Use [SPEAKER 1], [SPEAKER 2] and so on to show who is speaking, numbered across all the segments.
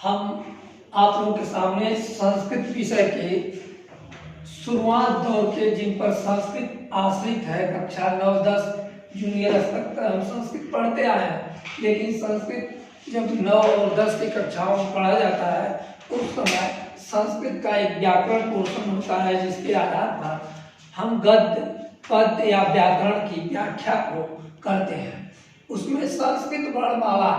[SPEAKER 1] हम आप लोगों के सामने संस्कृत विषय के शुरुआत दौर के जिन पर संस्कृत आश्रित है, कक्षा 9-10 जूनियर स्तर तक हम संस्कृत पढ़ते आए हैं, लेकिन संस्कृत जब 9 और 10 की कक्षाओं में पढ़ा जाता है उस समय संस्कृत का एक व्याकरण पोर्शन होता है जिसके आधार पर हम गद्य, पद्य या व्याकरण की व्याख्या को करते हैं। उसमें संस्कृत वर्णमाला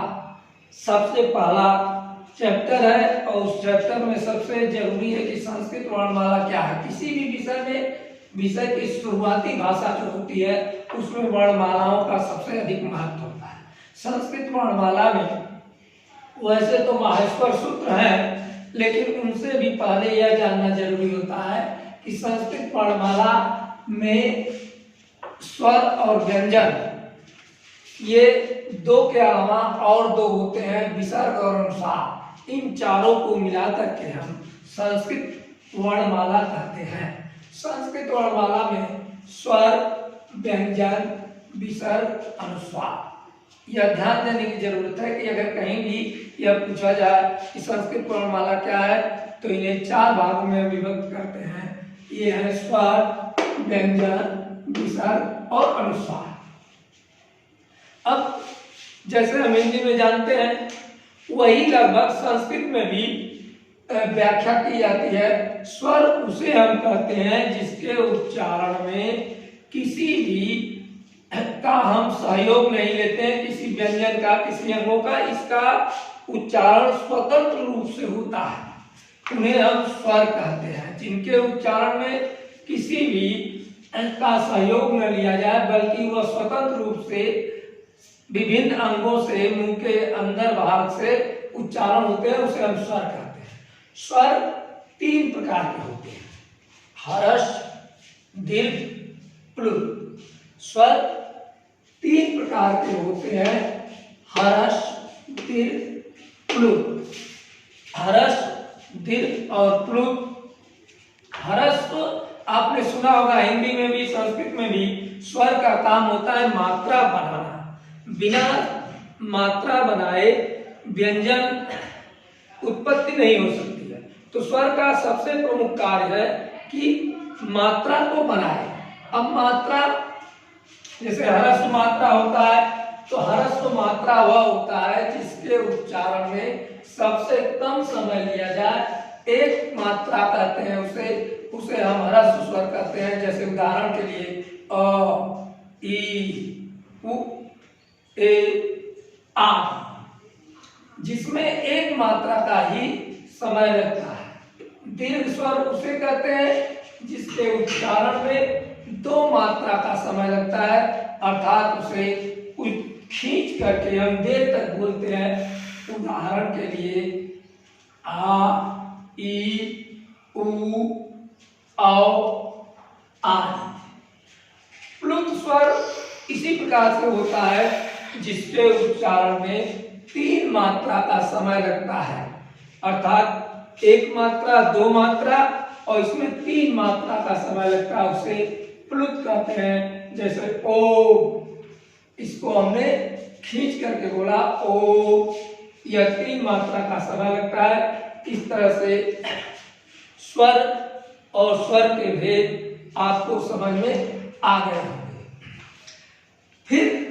[SPEAKER 1] सबसे पहला चैप्टर है और उस चैप्टर में सबसे जरूरी है कि संस्कृत वर्णमाला क्या है। किसी भी विषय में विषय की शुरुआती भाषा जो होती है उसमें वर्णमालाओं का सबसे अधिक महत्व होता है। संस्कृत वर्णमाला में वैसे तो माहेश्वर सूत्र हैं, लेकिन उनसे भी पहले यह जानना जरूरी होता है कि संस्कृत वर्णमाला में स्वर और व्यंजन ये दो के अलावा और दो होते हैं, विसर्ग और अनुस्वार। इन चारों को मिलाकर के हम संस्कृत वर्णमाला कहते हैं। संस्कृत वर्णमाला में स्वर, व्यंजन, विसर्ग, अनुस्वार, यह ध्यान देने की जरूरत है कि अगर कहीं भी यह पूछा जाए कि संस्कृत वर्णमाला क्या है तो इन्हें 4 भागों में विभक्त करते हैं। ये है स्वर, व्यंजन, विसर्ग और अनुस्वार। अब जैसे हम हिंदी में जानते हैं वही लगभग संस्कृत में भी व्याख्या की जाती है। स्वर उसे हम कहते हैं जिसके उच्चारण में किसी भी का हम सहयोग नहीं लेते हैं, किसी व्यंजन का, किसी अंगों का, इसका उच्चारण स्वतंत्र रूप से होता है, उन्हें हम स्वर कहते हैं। जिनके उच्चारण में किसी भी का सहयोग न लिया जाए बल्कि वह स्वतंत्र रूप से विभिन्न अंगों से मुंह के अंदर बाहर से उच्चारण होते हैं, उसे हम स्वर कहते हैं। स्वर 3 प्रकार के होते हैं, हर्ष, दीर्घ, प्लुत। स्वर 3 प्रकार के होते हैं, हर्ष, दीर्घ, प्लुत। हर्ष, दीर्घ और प्लुत। हर्ष तो आपने सुना होगा, हिंदी में भी संस्कृत में भी स्वर का काम होता है मात्रा बनाना। बिना मात्रा बनाए व्यंजन उत्पत्ति नहीं हो सकती है। तो स्वर का सबसे प्रमुख कार्य है कि मात्रा को बनाए। अब मात्रा जैसे ह्रस्व मात्रा होता है तो ह्रस्व मात्रा वह होता है जिसके उच्चारण में सबसे कम समय लिया जाए। एक मात्रा कहते हैं उसे हम ह्रस्व स्वर कहते हैं। जैसे उदाहरण के लिए अ, ई, उ, ए, आ, जिसमें एक मात्रा का ही समय लगता है। दीर्घ स्वर उसे कहते हैं जिसके उच्चारण में 2 मात्रा का समय लगता है, अर्थात उसे खींच करके हम देर तक बोलते हैं। उदाहरण के लिए आ, ई, उ, औ, आ। प्लुत स्वर इसी प्रकार से होता है जिसके उच्चारण में 3 मात्रा का समय लगता है, अर्थात 1 मात्रा, 2 मात्रा और इसमें 3 मात्रा का समय लगता है, उसे प्लुत कहते हैं। जैसे ओ, इसको हमने खींच करके बोला ओ, यह 3 मात्रा का समय लगता है। इस तरह से स्वर और स्वर के भेद आपको समझ में आ गए होंगे। फिर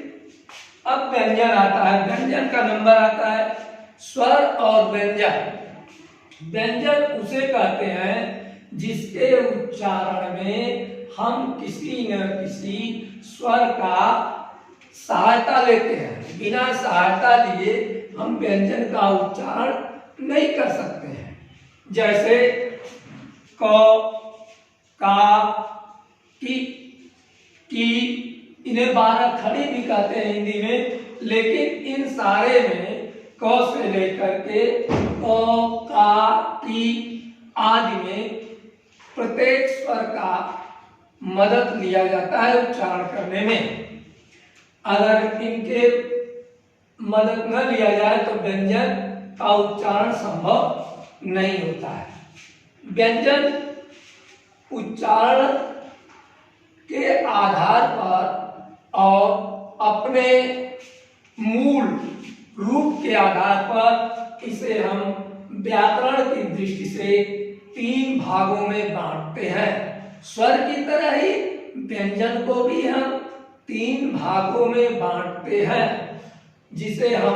[SPEAKER 1] अब व्यंजन आता है। व्यंजन का नंबर आता है स्वर और व्यंजन। व्यंजन उसे कहते हैं जिसके उच्चारण में हम किसी न किसी स्वर का सहायता लेते हैं। बिना सहायता लिए हम व्यंजन का उच्चारण नहीं कर सकते हैं। जैसे क, का, की, इन्हें 12 खड़ी भी कहते हैं हिंदी में, लेकिन इन सारे में क से लेकर के क, का, की आदि में प्रत्येक स्वर का मदद लिया जाता है उच्चारण करने में। अगर इनके मदद न लिया जाए तो व्यंजन का उच्चारण संभव नहीं होता है। व्यंजन उच्चारण के आधार पर और अपने मूल रूप के आधार पर इसे हम व्याकरण की दृष्टि से 3 भागों में बांटते हैं। स्वर की तरह ही व्यंजन को भी हम 3 भागों में बांटते हैं, जिसे हम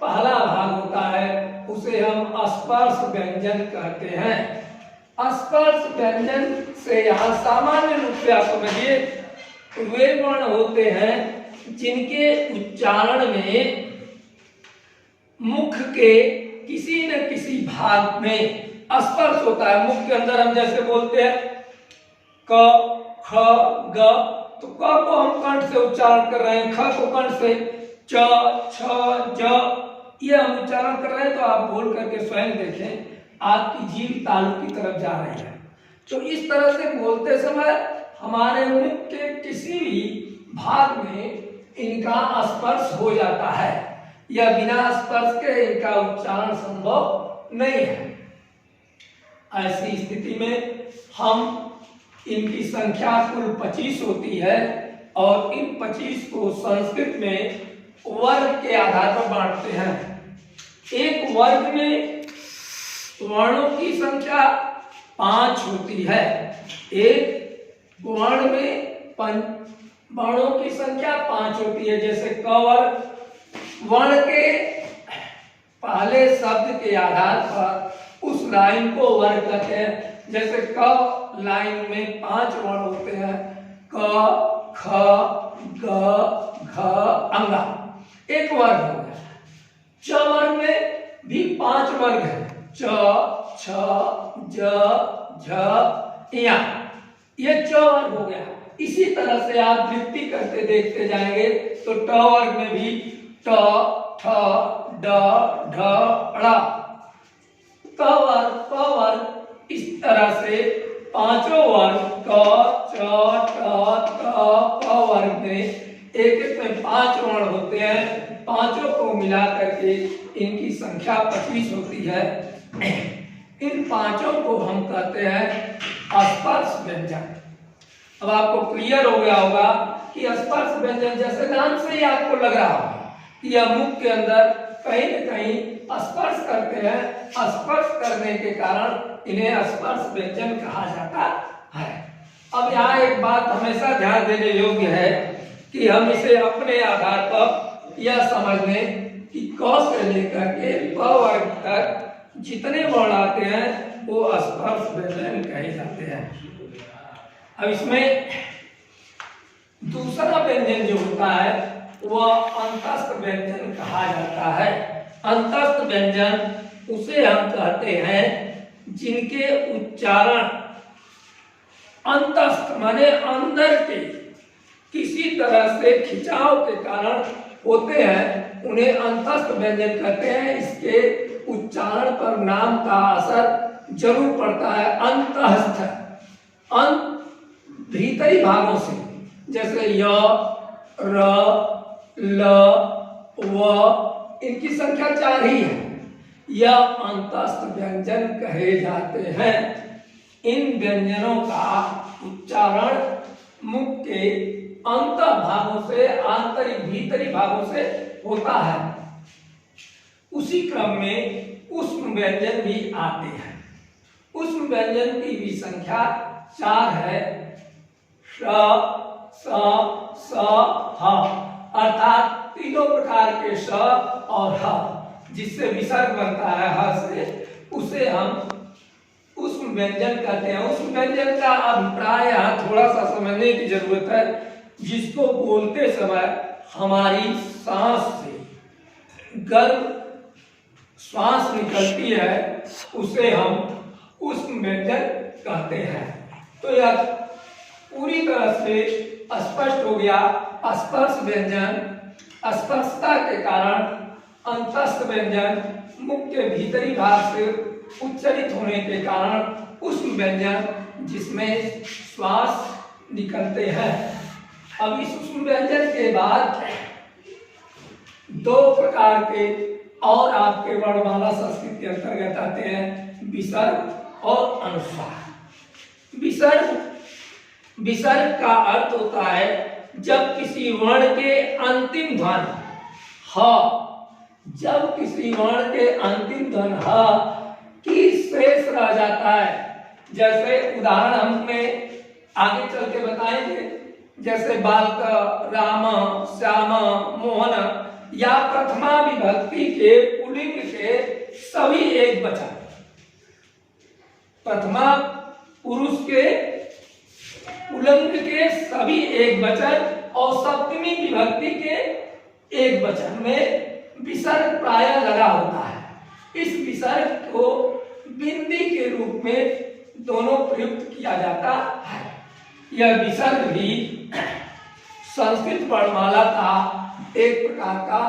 [SPEAKER 1] पहला भाग होता है उसे हम स्पर्श व्यंजन कहते हैं। स्पर्श व्यंजन से यहाँ सामान्य रूप से आप समझिए वे वर्ण होते हैं जिनके उच्चारण में मुख के किसी न किसी भाग में स्पर्श होता है। मुख के अंदर हम जैसे बोलते हैं क ख ग, तो क को हम कंठ से उच्चारण कर रहे हैं, ख को कंठ से, च छ ज ये हम उच्चारण कर रहे हैं, तो आप बोल करके स्वयं देखें आपकी जीभ तालु की तरफ जा रही है। तो इस तरह से बोलते समय हमारे मुख के किसी भी भाग में इनका स्पर्श हो जाता है, या बिना स्पर्श के इनका उच्चारण संभव नहीं है। ऐसी स्थिति में हम इनकी संख्या कुल 25 होती है और इन 25 को संस्कृत में वर्ग के आधार पर बांटते हैं। एक वर्ग में वर्णों की संख्या 5 होती है। एक वर्ण में वर्णों की संख्या 5 होती है। जैसे क वर्ग, वर्ण के पहले शब्द के आधार पर उस लाइन को वर्ग कहते हैं। जैसे क लाइन में 5 वर्ण होते हैं, क ख ग घ अंगा, एक वर्ग हो गया। च वर्ग में भी 5 वर्ग है, च छ ज झ या, ये च वर्ग हो गया। इसी तरह से आप वृत्ति करते देखते जाएंगे तो ट वर्ग में भी ट ठ ड ढ ड़, क वर्ग प वर्ग, इस तरह से 5 वर्ग क च ट त प वर्ग में एक में 5 वर्ण होते हैं। 5 को मिला करके इनकी संख्या 25 होती है। इन 5 को हम कहते हैं स्पर्श व्यंजन। अब आपको क्लियर हो गया होगा कि स्पर्श व्यंजन जैसे नाम से ही आपको लग रहा होगा कि यह मुख के अंदर कहीं न कहीं स्पर्श करते हैं। स्पर्श करने के कारण इन्हें स्पर्श व्यंजन कहा जाता है। अब यहाँ एक बात हमेशा ध्यान देने योग्य है कि हम इसे अपने आधार पर यह समझ लें कि क से लेकर के प वर्ग तक जितने वर्ण आते हैं वो स्पर्श व्यंजन कहे जाते हैं। अब इसमें दूसरा व्यंजन जो होता है वह अंतस्थ व्यंजन कहा जाता है। अंतस्थ व्यंजन उसे हम कहते हैं जिनके उच्चारण अंतस्थ माने अंदर के किसी तरह से खिंचाव के कारण होते हैं, उन्हें अंतस्थ व्यंजन कहते हैं। इसके उच्चारण पर नाम का असर जरूर पड़ता है। अंतस्थ भीतरी भागों से, जैसे य र ल व, इनकी संख्या 4 ही है। यह अंतस्थ व्यंजन कहे जाते हैं। इन व्यंजनों का उच्चारण मुख के अंत भागों से, आंतरिक भीतरी भागों से होता है। उसी क्रम में ऊष्म व्यंजन भी आते हैं। ऊष्म व्यंजन की भी संख्या 4 है। श, स, ह, अर्थात तीनों प्रकार के श और ह जिससे विसर्ग बनता है ह से, उसे हम ऊष्म व्यंजन कहते हैं। ऊष्म व्यंजन का अभिप्राय यहाँ थोड़ा सा समझने की जरूरत है। जिसको बोलते समय हमारी सांस से गर्म श्वास निकलती है उसे हम ऊष्म व्यंजन कहते हैं। तो यह पूरी तरह से स्पष्ट हो गया। स्पर्श व्यंजन स्पर्शता के कारण, अंतस्थ व्यंजन मुख के भीतरी भाग से उच्चरित होने के कारण, ऊष्म व्यंजन जिसमें श्वास निकलते हैं। अब इस ऊष्म व्यंजन के बाद 2 प्रकार के और आपके वर्णमाला संस्कृत के अंतर्गत आते हैं, विसर्ग और अनुस्वार। विसर्ग का अर्थ होता है जब किसी वर्ण के अंतिम ध्वनि ह जब किसी वर्ण के अंतिम ध्वनि ह की शेष रह जाता है, जैसे उदाहरण हमें आगे चल के बताएंगे, जैसे बालक, राम, श्याम, मोहन या प्रथमा विभक्ति के पुल्लिंग के सभी एक वचन, प्रथमा पुरुष के पुल्लिंग के सभी एक वचन और सप्तमी विभक्ति के एक वचन में विसर्ग प्राय लगा होता है। इस विसर्ग को बिंदी के रूप में दोनों प्रयुक्त किया जाता है। यह विसर्ग भी संस्कृत वर्णमाला का एक प्रकार का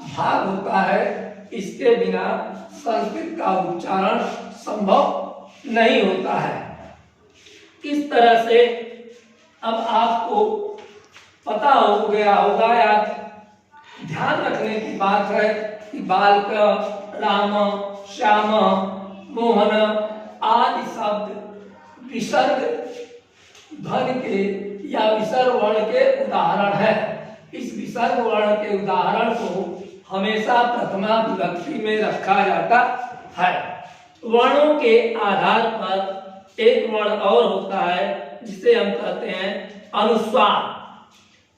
[SPEAKER 1] भाग होता है। इसके बिना संस्कृत का उच्चारण संभव नहीं होता है। इस तरह से अब आपको पता हो गया होगा या ध्यान रखने की बात है कि बालक, राम, श्याम, मोहन आदि शब्द विसर्ग ध्वनि के या विसर्ग वर्ण के उदाहरण है। इस विसर्ग वर्ण के उदाहरण को हमेशा प्रथमा विभक्ति में रखा जाता है। वर्णों के आधार पर एक वर्ण और होता है जिसे हम कहते हैं अनुस्वार।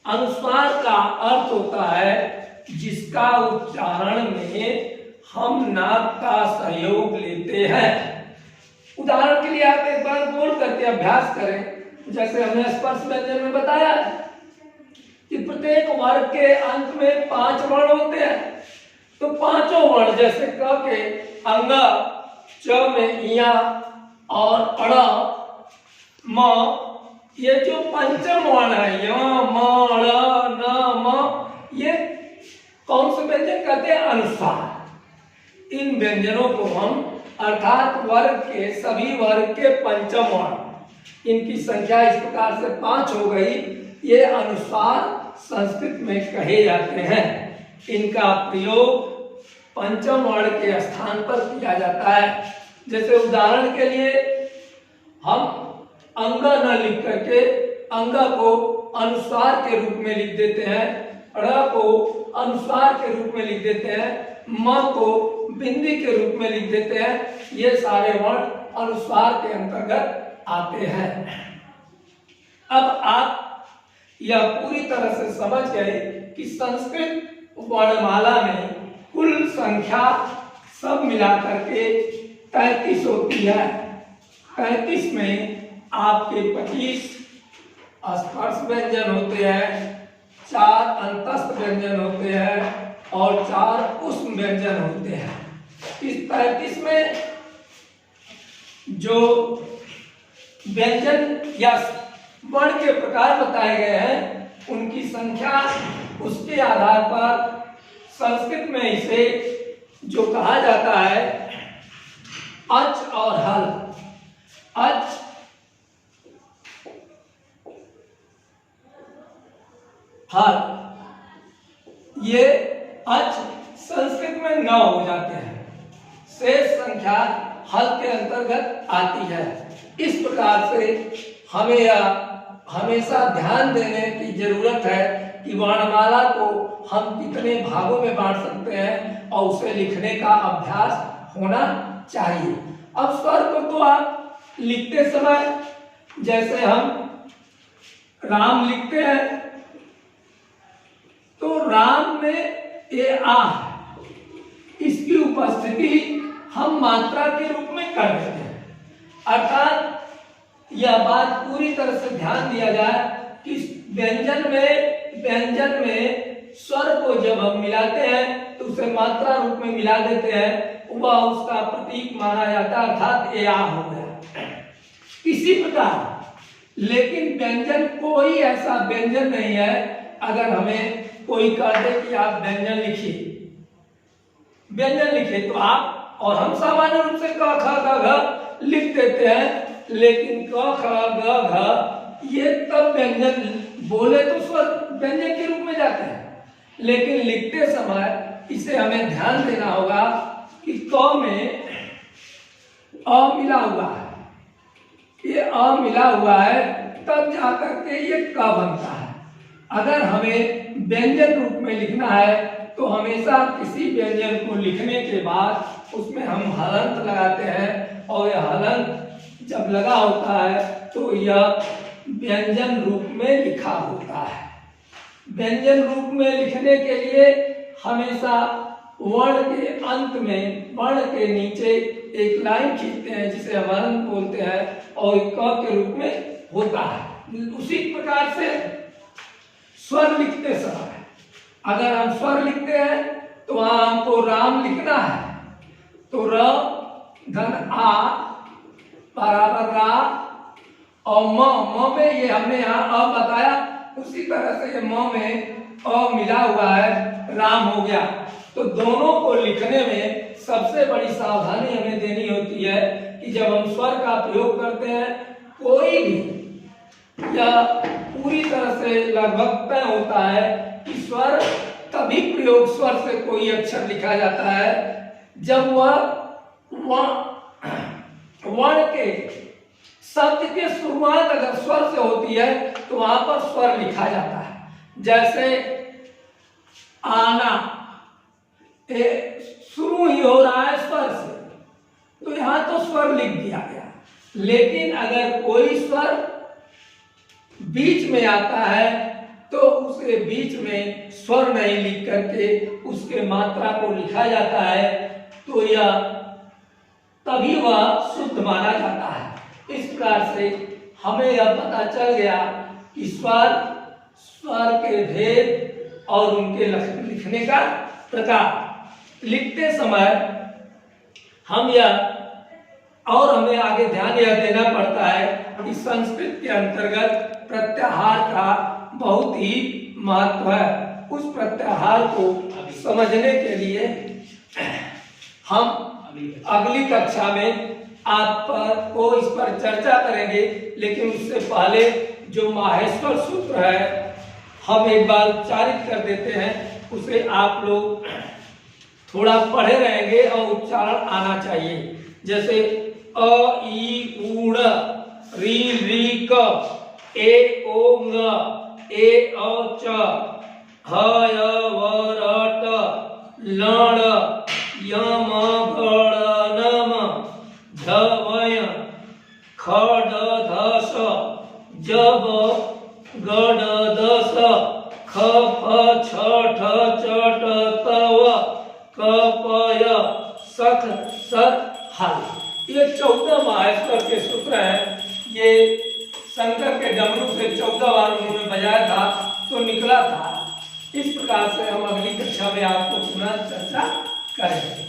[SPEAKER 1] अनुस्वार का अर्थ होता है जिसका उच्चारण में हम नाक का सहयोग लेते हैं। उदाहरण के लिए आप एक बार बोल करके अभ्यास करें। जैसे हमने स्पर्श व्यंजन में बताया कि प्रत्येक वर्ग के अंत में 5 वर्ण होते हैं, तो पांचों वर्ण जैसे क के अंग, च में इया और अड़, म, ये जो पंचम वर्ण है य, म, ड़, न, म, ये कौन से व्यंजन कहते हैं? अनुस्वार। इन व्यंजनों को हम अर्थात वर्ग के सभी वर्ग के पंचम वर्ण, इनकी संख्या इस प्रकार से 5 हो गई। ये अनुस्वार संस्कृत में कहे जाते हैं। इनका प्रयोग पंचम वर्ण के स्थान पर किया जाता है। जैसे उदाहरण के लिए हम अंग न लिख करके अंग को अनुस्वार के रूप में लिख देते हैं, ड़ को अनुस्वार के रूप में लिख देते हैं, म को बिंदी के रूप में लिख देते हैं। ये सारे वर्ण अनुस्वार के अंतर्गत आते हैं। अब आप यह पूरी तरह से समझ गए कि संस्कृत वर्णमाला में कुल संख्या सब मिलाकर के 33 होती है। 33 में आपके 25 स्पर्श व्यंजन होते हैं, 4 अंतस्थ व्यंजन होते हैं और 4 ऊष्म व्यंजन होते हैं। इस 33 में जो व्यंजन या वर्ण के प्रकार बताए गए हैं उनकी संख्या, उसके आधार पर संस्कृत में इसे जो कहा जाता है अच और हल। अच हल, ये अच संस्कृत में 9 हो जाते हैं। शेष संख्या हल के अंतर्गत आती है। इस प्रकार से हमें यह हमेशा ध्यान देने की जरूरत है कि वर्णमाला को हम कितने भागों में बांट सकते हैं और उसे लिखने का अभ्यास होना चाहिए। अब स्वर को तो आप लिखते समय जैसे हम राम लिखते हैं तो राम में ए आ, इसकी उपस्थिति हम मात्रा के रूप में कर देते हैं। अर्थात यह बात पूरी तरह से ध्यान दिया जाए कि व्यंजन में स्वर को जब हम मिलाते हैं तो उसे मात्रा रूप में मिला देते हैं, वह उसका प्रतीक माना जाता है, अर्थात ए आ हो गया। इसी प्रकार लेकिन व्यंजन कोई ऐसा व्यंजन नहीं है, अगर हमें कोई कह दे कि आप व्यंजन लिखिए तो आप और हम सामान्य रूप से क ख ग घ लिख देते हैं, लेकिन क ख ग घ ये तब व्यंजन बोले तो स्वर व्यंजन के रूप में जाते हैं, लेकिन लिखते समय इसे हमें ध्यान देना होगा कि क में अ मिला हुआ है, ये अ मिला हुआ है तब जाकर के ये क बनता है। अगर हमें व्यंजन रूप में लिखना है तो हमेशा किसी व्यंजन को लिखने के बाद उसमें हम हलंत लगाते हैं, और यह हलंत जब लगा होता है तो यह व्यंजन रूप में लिखा होता है। व्यंजन रूप में लिखने के लिए हमेशा वर्ण के अंत में, वर्ण के नीचे एक लाइन खींचते हैं जिसे हम हलंत बोलते हैं, और क के रूप में होता है। उसी प्रकार से स्वर लिखते समय अगर हम स्वर लिखते हैं तो वहां हमको राम लिखना है, तो र धन आ बराबर रा, और म में ये हमने यहाँ अ बताया, उसी तरह से ये म में अ मिला हुआ है, राम हो गया। तो दोनों को लिखने में सबसे बड़ी सावधानी हमें देनी होती है कि जब हम स्वर का प्रयोग करते हैं, कोई भी या पूरी तरह से लगभग तय होता है कि स्वर तभी प्रयोग, स्वर से कोई अक्षर लिखा जाता है जब वह वर्ण के शब्द के शुरुआत अगर स्वर से होती है तो वहां पर स्वर लिखा जाता है। जैसे आना शुरू ही हो रहा है स्वर से, तो यहां तो स्वर लिख दिया गया। लेकिन अगर कोई स्वर बीच में आता है तो उसे बीच में स्वर नहीं लिख करके उसके मात्रा को लिखा जाता है, तो यह तभी वह शुद्ध माना जाता है। इस प्रकार से हमें यह पता चल गया कि स्वर के भेद और उनके लिखने का प्रकार। लिखते समय हम और हमें आगे ध्यान यह देना पड़ता है कि संस्कृत के अंतर्गत प्रत्याहार का बहुत ही महत्व है। उस प्रत्याहार को समझने के लिए हम अगली कक्षा में को इस पर चर्चा करेंगे, लेकिन उससे पहले जो माहेश्वर सूत्र है हम एक बार उच्चारित कर देते हैं, उसे आप लोग थोड़ा पढ़े रहेंगे और उच्चारण आना चाहिए। जैसे अ ई ऊड़ री री क ए ओ ङ ए औ च ह य व र ट लण य म ग ड़ न म झ व य ख ड ध स ज ब ग ड द स ख फ छ ठ च ट त व क प य सख स हल। ये 14 माहेश्वर के सूत्र हैं। ये शंकर के डमरू से 14 बार उन्होंने बजाया था तो निकला था। इस प्रकार से हम अगली कक्षा में आपको पुनः चर्चा करेंगे।